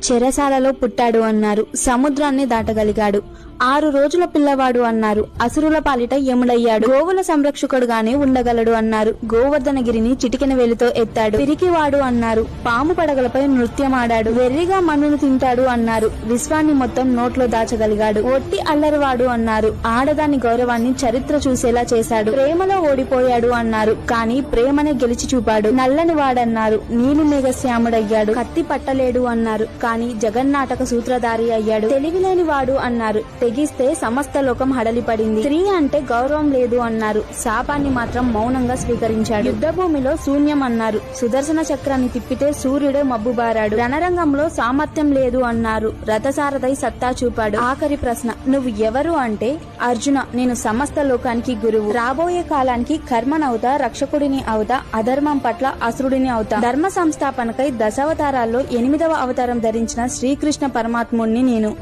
చెరసాలలో పుట్టాడు అన్నారు, సముద్రాన్ని దాటగలిగాడు. 6 రోజుల పిల్లవాడు అన్నారు, అసురుల పాలిట యముడయ్యాడు. గోవుల సంరక్షకుడుగానే ఉండగలడు అన్నారు, గోవర్ధనగిరిని చిటికెన వేలితో ఎత్తాడు. పిరికివాడు అన్నారు, పాము పడగలపై నృత్యమాడాడు. వెర్రిగా మన్నును తింటాడు అన్నారు, విశ్వాన్ని మొత్తం నోట్లో దాచగలిగాడు. ఒట్టి అల్లరివాడు అన్నారు, ఆడదాని గౌరవాన్ని చరిత్ర చూసేలా చేశాడు. ప్రేమలో ఓడిపోయాడు అన్నారు, కానీ ప్రేమనే గెలిచి చూపాడు. నల్లని వాడన్నారు, నీలి మేఘశ్యాముడయ్యాడు. కత్తి పట్టలేడు అన్నారు, కానీ జగన్నాటక సూత్రధారి అయ్యాడు. తెలివిలేని వాడు అన్నారు, తెగిస్తే సమస్త లోకం హడలిపడింది. స్త్రీ అంటే గౌరవం లేదు అన్నారు, శాపాన్ని మాత్రం మౌనంగా స్వీకరించాడు. యుద్ధ భూమిలో శూన్యం అన్నారు, సుదర్శన చక్రాన్ని తిప్పితే సూర్యుడే మబ్బుబారాడు. రణరంగంలో సామర్థ్యం లేదు అన్నారు, రథసారథై సత్తా చూపాడు. ఆఖరి ప్రశ్న, నువ్వు ఎవరు అంటే, అర్జున, నేను సమస్త లోకానికి గురువు. రాబోయే కాలానికి కర్మనవుతా, రక్షకుడిని అవుతా, అధర్మం పట్ల అసురుడిని అవుతా. ధర్మ సంస్థాపనకై దశావతారాల్లో 8వ అవతారం ధరించిన శ్రీకృష్ణ పరమాత్ముణ్ణి నేను.